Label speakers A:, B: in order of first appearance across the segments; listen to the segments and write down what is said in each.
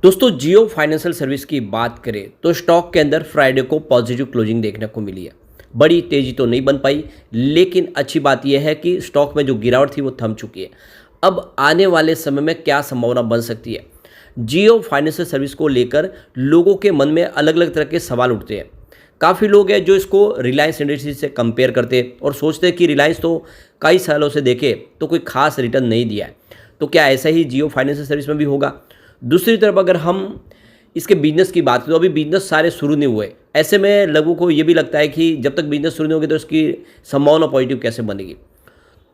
A: दोस्तों जियो financial service की बात करें तो स्टॉक के अंदर फ्राइडे को पॉजिटिव क्लोजिंग देखने को मिली है। बड़ी तेजी तो नहीं बन पाई, लेकिन अच्छी बात यह है कि स्टॉक में जो गिरावट थी वो थम चुकी है। अब आने वाले समय में क्या संभावना बन सकती है, जियो फाइनेंशियल सर्विस को लेकर लोगों के मन में अलग अलग तरह के सवाल उठते हैं। काफ़ी लोग हैं जो इसको रिलायंस इंडस्ट्रीज से कंपेयर करते हैं और सोचते हैं कि रिलायंस तो कई सालों से देखे तो कोई खास रिटर्न नहीं दिया है, तो क्या ऐसा ही जियो फाइनेंशियल सर्विस में भी होगा। दूसरी तरफ अगर हम इसके बिजनेस की बात करें तो अभी बिजनेस सारे शुरू नहीं हुए। ऐसे में लोगों को ये भी लगता है कि जब तक बिजनेस शुरू नहीं होगी तो इसकी संभावना पॉजिटिव कैसे बनेगी।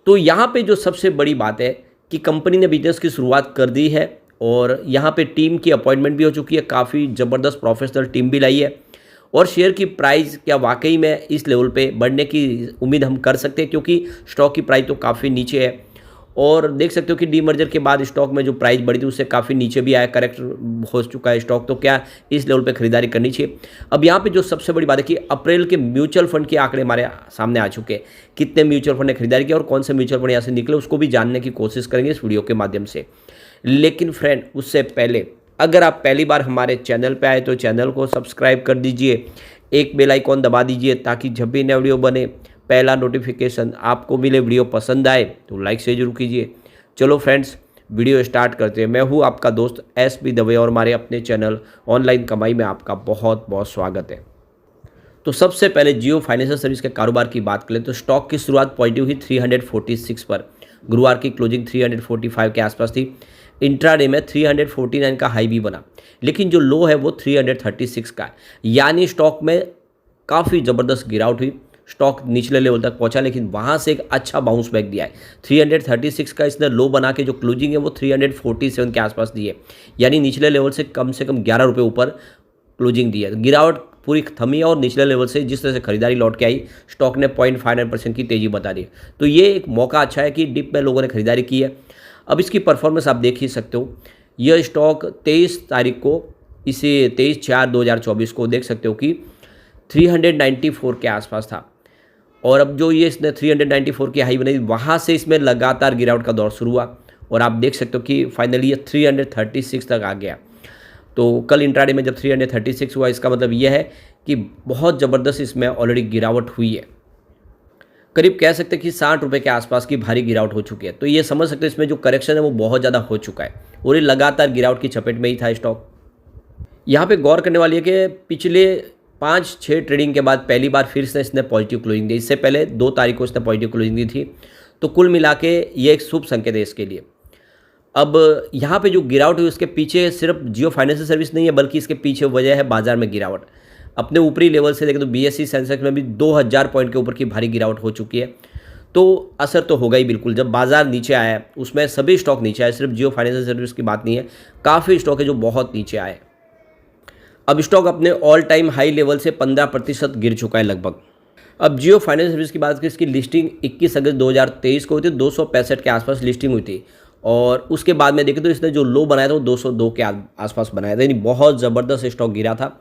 A: तो यहाँ पे जो सबसे बड़ी बात है कि कंपनी ने बिजनेस की शुरुआत कर दी है और यहाँ पे टीम की अपॉइंटमेंट भी हो चुकी है, काफ़ी ज़बरदस्त प्रोफेशनल टीम भी लाई है। और शेयर की प्राइस क्या वाकई में इस लेवल पे बढ़ने की उम्मीद हम कर सकते हैं, क्योंकि स्टॉक की प्राइस तो काफ़ी नीचे है। और देख सकते हो कि डीमर्जर के बाद स्टॉक में जो प्राइस बढ़ी थी उससे काफ़ी नीचे भी आया, करेक्ट हो चुका है स्टॉक। तो क्या इस लेवल पे खरीदारी करनी चाहिए। अब यहाँ पे जो सबसे बड़ी बात है कि अप्रैल के म्यूचुअल फंड के आंकड़े हमारे सामने आ चुके हैं, कितने म्यूचुअल फंड ने खरीदारी की और कौन से म्यूचुअल फंड यहाँ से निकले उसको भी जानने की कोशिश करेंगे इस वीडियो के माध्यम से। लेकिन फ्रेंड, उससे पहले अगर आप पहली बार हमारे चैनल पर आए तो चैनल को सब्सक्राइब कर दीजिए, एक बेल आइकॉन दबा दीजिए ताकि जब भी नया वीडियो बने पहला नोटिफिकेशन आपको मिले। वीडियो पसंद आए तो लाइक से जरूर कीजिए। चलो फ्रेंड्स, वीडियो स्टार्ट करते हैं। मैं हूं आपका दोस्त एस.बी. दवे और हमारे अपने चैनल ऑनलाइन कमाई में आपका बहुत बहुत स्वागत है। तो सबसे पहले जियो फाइनेंशियल सर्विस के कारोबार की बात करें तो स्टॉक की शुरुआत पॉजिटिव हुई 346 पर। गुरुवार की क्लोजिंग 345 के आसपास थी। इंट्राडे में 349 का हाई भी बना, लेकिन जो लो है वो 336 का है, यानी स्टॉक में काफ़ी ज़बरदस्त गिरावट हुई। स्टॉक निचले लेवल तक पहुंचा, लेकिन वहां से एक अच्छा बाउंस बैक दिया है। 336 का इसने लो बना के जो क्लोजिंग है वो 347 के आसपास दी है, यानी निचले लेवल से कम 11 रुपये ऊपर क्लोजिंग दी है। गिरावट पूरी थमी है और निचले लेवल से जिस तरह से खरीदारी लौट के आई, स्टॉक ने 0.59% की तेजी बता दी है। तो ये एक मौका अच्छा है कि डिप में लोगों ने खरीदारी की है। अब इसकी परफॉर्मेंस आप देख ही सकते हो। यह स्टॉक 23 तारीख को, इसे 23/4/2024 को देख सकते हो कि 394 के आसपास था, और अब जो ये इसने 394 की हाई बनाई वहाँ से इसमें लगातार गिरावट का दौर शुरू हुआ और आप देख सकते हो कि फाइनली ये 336 तक आ गया। तो कल इंट्राडे में जब 336 हुआ, इसका मतलब ये है कि बहुत ज़बरदस्त इसमें ऑलरेडी गिरावट हुई है। करीब कह सकते हैं कि 60 रुपये के आसपास की भारी गिरावट हो चुकी है। तो ये समझ सकते हैं इसमें जो करेक्शन है वो बहुत ज़्यादा हो चुका है और ये लगातार गिरावट की चपेट में ही था स्टॉक। यहाँ पे गौर करने वाली है कि पिछले 5-6 ट्रेडिंग के बाद पहली बार फिर से इसने पॉजिटिव क्लोजिंग दी। इससे पहले 2 तारीख को इसने पॉजिटिव क्लोजिंग दी थी। तो कुल मिला के ये एक शुभ संकेत है इसके लिए। अब यहाँ पे जो गिरावट हुई उसके पीछे सिर्फ जियो फाइनेंशियल सर्विस नहीं है, बल्कि इसके पीछे वजह है बाजार में गिरावट। अपने ऊपरी लेवल से देखें तो बीएसई सेंसेक्स में भी 2000 पॉइंट के ऊपर की भारी गिरावट हो चुकी है। तो असर तो होगा ही बिल्कुल। जब बाजार नीचे आया है उसमें सभी स्टॉक नीचे आए, सिर्फ जियो फाइनेंशियल सर्विस की बात नहीं है, काफ़ी स्टॉक है जो बहुत नीचे आए। अब स्टॉक अपने ऑल टाइम हाई लेवल से 15% गिर चुका है लगभग। अब जियो फाइनेंशियल सर्विस की बात करें, इसकी लिस्टिंग 21 अगस्त 2023 को हुई थी, 265 के आसपास लिस्टिंग हुई थी। और उसके बाद में देखें तो इसने जो लो बनाया था वो 202 के आसपास बनाया था, यानी बहुत ज़बरदस्त स्टॉक गिरा था।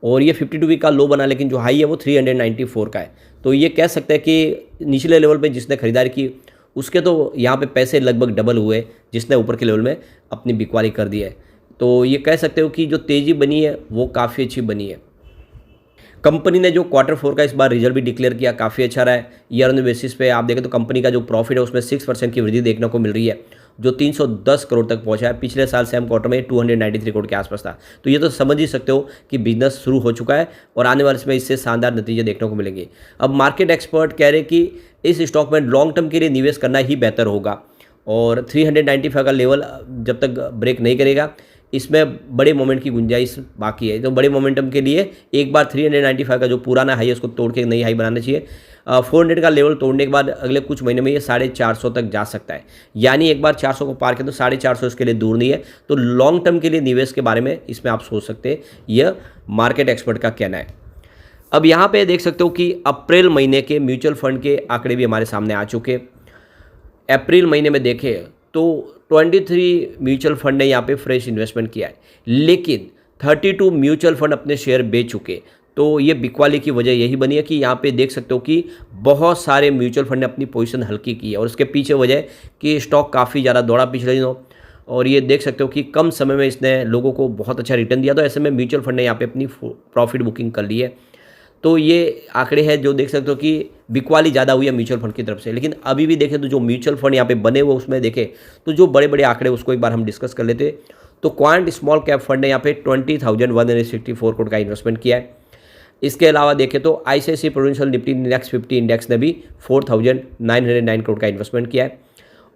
A: और ये 52 वीक का लो बना, लेकिन जो हाई है वो 394 का है। तो ये कह सकते हैं कि निचले लेवल पे जिसने खरीदारी की उसके तो यहाँ पे पैसे लगभग डबल हुए, जिसने ऊपर के लेवल में अपनी बिकवाली कर दी है। तो ये कह सकते हो कि जो तेज़ी बनी है वो काफ़ी अच्छी बनी है। कंपनी ने जो Q4 का इस बार रिजल्ट भी डिक्लेयर किया, काफ़ी अच्छा रहा है। ईयर ऑन बेसिस पे आप देखें तो कंपनी का जो प्रॉफिट है उसमें 6% की वृद्धि देखने को मिल रही है, जो 310 करोड़ तक पहुंचा है। पिछले साल सेम क्वार्टर में 293 करोड़ के आसपास था। तो ये तो समझ ही सकते हो कि बिजनेस शुरू हो चुका है और आने वाले समय इससे शानदार नतीजे देखने को मिलेंगे। अब मार्केट एक्सपर्ट कह रहे हैं कि इस स्टॉक में लॉन्ग टर्म के लिए निवेश करना ही बेहतर होगा और 395 का लेवल जब तक ब्रेक नहीं करेगा इसमें बड़े मोमेंट की गुंजाइश बाकी है। तो बड़े मोमेंटम के लिए एक बार 395 का जो पुराना हाई है उसको तोड़ के नई हाई बनाना चाहिए। 400 का लेवल तोड़ने के बाद अगले कुछ महीने में ये 450 तक जा सकता है, यानी एक बार 400 को पार करें तो 450 इसके लिए दूर नहीं है। तो लॉन्ग टर्म के लिए निवेश के बारे में इसमें आप सोच सकते हैं, यह मार्केट एक्सपर्ट का कहना है। अब यहाँ पे देख सकते हो कि अप्रैल महीने के म्यूचुअल फंड के आंकड़े भी हमारे सामने आ चुके। अप्रैल महीने में देखें तो 23 म्यूचुअल फंड ने यहाँ पे फ्रेश इन्वेस्टमेंट किया है, लेकिन 32 म्यूचुअल फंड अपने शेयर बेच चुके। तो ये बिकवाली की वजह यही बनी है कि यहाँ पे देख सकते हो कि बहुत सारे म्यूचुअल फंड ने अपनी पोजीशन हल्की की है और उसके पीछे वजह कि स्टॉक काफ़ी ज़्यादा दौड़ा पिछले दिनों। और ये देख सकते हो कि कम समय में इसने लोगों को बहुत अच्छा रिटर्न दिया। तो ऐसे में म्यूचुअल फंड ने यहाँ पे अपनी प्रॉफिट बुकिंग कर ली है। तो ये आंकड़े हैं जो देख सकते हो कि बिकवाली ज़्यादा हुई है म्यूचुअल फंड की तरफ से। लेकिन अभी भी देखें तो जो म्यूचुअल फंड यहाँ पे बने हुए उसमें देखें तो जो बड़े बड़े आंकड़े उसको एक बार हम डिस्कस कर लेते। तो क्वांट स्मॉल कैप फंड ने यहाँ पे 20,164 करोड़ का इन्वेस्टमेंट किया है। इसके अलावा देखें तो ICICI prudential Nifty index 50 index ने भी 4,909 करोड़ का इन्वेस्टमेंट किया है।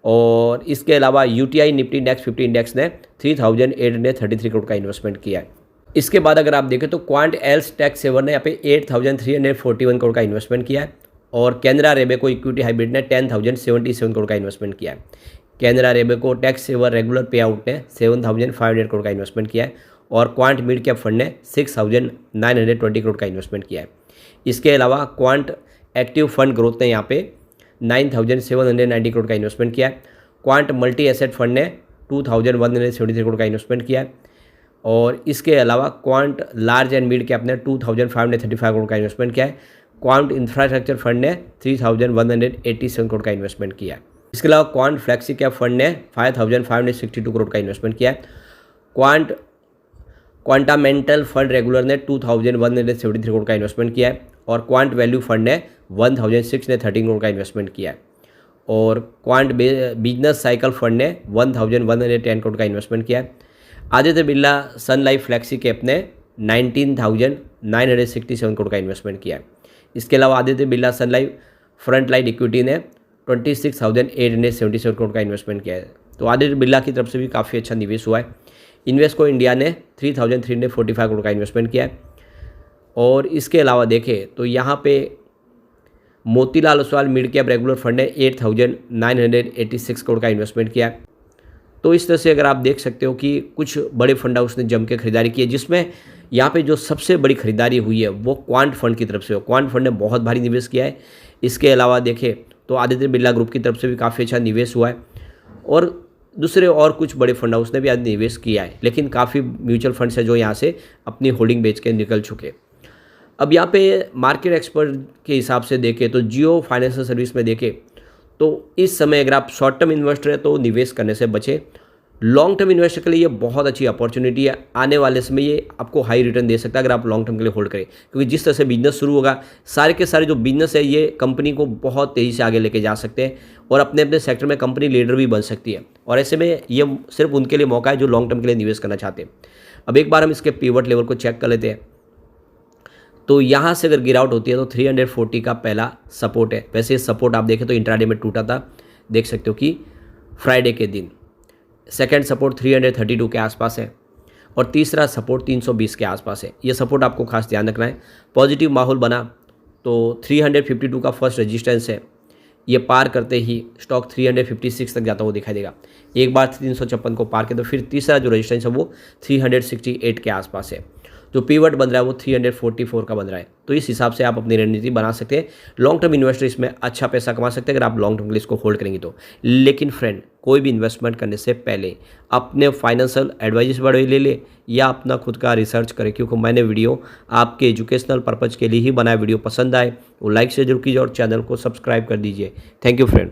A: और इसके अलावा UTI निफ्टी इंडेक्स 50 इंडेक्स ने 3,833 करोड़ का इन्वेस्टमेंट किया है। इसके बाद अगर आप देखें तो क्वांट एल्स टैक्स सेवर ने यहाँ पे 8,341 करोड़ का इन्वेस्टमेंट किया है। और कैनरा रेबेको इक्विटी हाइब्रिड ने 10,077 करोड़ का इन्वेस्टमेंट किया है। कैनरा रेबेको टैक्स सेवर रेगुलर पे आउट ने 7,500 करोड़ का इन्वेस्टमेंट किया है। और क्वांट मिड कैप फंड ने 6,920 करोड़ का इन्वेस्टमेंट किया है। इसके अलावा क्वांट एक्टिव फंड ग्रोथ ने यहाँ पे 9,790 करोड़ का इन्वेस्टमेंट किया है। क्वांट मल्टी एसेट फंड ने 2,173 करोड़ का इन्वेस्टमेंट किया है। और इसके अलावा quant large and mid cap ने 2,535 करोड़ का इन्वेस्टमेंट किया है। क्वांट इंफ्रास्ट्रक्चर फंड ने 3,187 करोड़ का इन्वेस्टमेंट किया है। इसके अलावा क्वांट फ्लेक्सी कैप फंड ने 5,562 करोड़ का इन्वेस्टमेंट किया है। क्वांट क्वांटामेंटल फंड रेगुलर ने 2,173 करोड़ का इन्वेस्टमेंट किया है। और क्वांट वैल्यू फंड ने 1,613 करोड़ का इन्वेस्टमेंट किया है। और क्वांट बिजनेस साइकिल फंड ने 1,110 करोड़ का इन्वेस्टमेंट किया है। आदित्य बिरला सन लाइफ फ्लेक्सी कैप ने 19,967 करोड़ का इन्वेस्टमेंट किया है। इसके अलावा आदित्य बिरला सन लाइफ फ्रंट लाइन इक्विटी ने 26,877 करोड़ का इन्वेस्टमेंट किया है। तो आदित्य बिरला की तरफ से भी काफ़ी अच्छा निवेश हुआ है। इन्वेस्को इंडिया ने 3,345 करोड़ का इन्वेस्टमेंट किया है। और इसके अलावा देखें तो यहाँ पे Motilal Oswal mid cap regular fund ने 8,986 करोड़ का इन्वेस्टमेंट किया है। तो इस तरह से अगर आप देख सकते हो कि कुछ बड़े फंड हाउस ने जम के खरीदारी की है, जिसमें यहाँ पे जो सबसे बड़ी खरीदारी हुई है वो क्वांट फंड की तरफ से हो। क्वांट फंड ने बहुत भारी निवेश किया है। इसके अलावा देखें तो आदित्य बिरला ग्रुप की तरफ से भी काफ़ी अच्छा निवेश हुआ है। और दूसरे और कुछ बड़े फंड हाउस ने भी आज निवेश किया है। लेकिन काफ़ी म्यूचुअल फंड्स है जो यहाँ से अपनी होल्डिंग बेच के निकल चुके। अब यहाँ पे मार्केट एक्सपर्ट के हिसाब से देखें तो जियो फाइनेंशियल सर्विस में देखें तो इस समय अगर आप शॉर्ट टर्म इन्वेस्टर है तो निवेश करने से बचें। लॉन्ग टर्म इन्वेस्टर के लिए ये बहुत अच्छी अपॉर्चुनिटी है। आने वाले समय ये आपको हाई रिटर्न दे सकता है अगर आप लॉन्ग टर्म के लिए होल्ड करें, क्योंकि जिस तरह से बिजनेस शुरू होगा सारे के सारे जो बिजनेस है ये कंपनी को बहुत तेज़ी से आगे लेके जा सकते हैं और अपने अपने सेक्टर में कंपनी लीडर भी बन सकती है। और ऐसे में ये सिर्फ उनके लिए मौका है जो लॉन्ग टर्म के लिए निवेश करना चाहते हैं। अब एक बार हम इसके पिवट लेवल को चेक कर लेते हैं। तो यहाँ से अगर गिरावट होती है तो 340 का पहला सपोर्ट है। वैसे सपोर्ट आप देखें तो इंट्राडे में टूटा था, देख सकते हो कि फ्राइडे के दिन। सेकंड सपोर्ट 332 के आसपास है और तीसरा सपोर्ट 320 के आसपास है। ये सपोर्ट आपको खास ध्यान रखना है। पॉजिटिव माहौल बना तो 352 का फर्स्ट रेजिस्टेंस है, ये पार करते ही स्टॉक 356 तक जाता हुआ दिखाई देगा। एक बार 356 को पार किया तो फिर तीसरा जो रेजिस्टेंस है वो 368 के आसपास है। जो पीवट बन रहा है वो 344 का बन रहा है। तो इस हिसाब से आप अपनी रणनीति बना सकते हैं। लॉन्ग टर्म इन्वेस्टर इसमें अच्छा पैसा कमा सकते हैं अगर आप लॉन्ग टर्म के लिए इसको होल्ड करेंगे तो। लेकिन फ्रेंड, कोई भी इन्वेस्टमेंट करने से पहले अपने फाइनेंशियल एडवाइस बड़े ले ले या अपना खुद का रिसर्च करें, क्योंकि मैंने वीडियो आपके एजुकेशनल पर्पज़ के लिए ही बनाया। वीडियो पसंद आए वो लाइक से जरूर कीजिए और चैनल को सब्सक्राइब कर दीजिए। Thank you friend.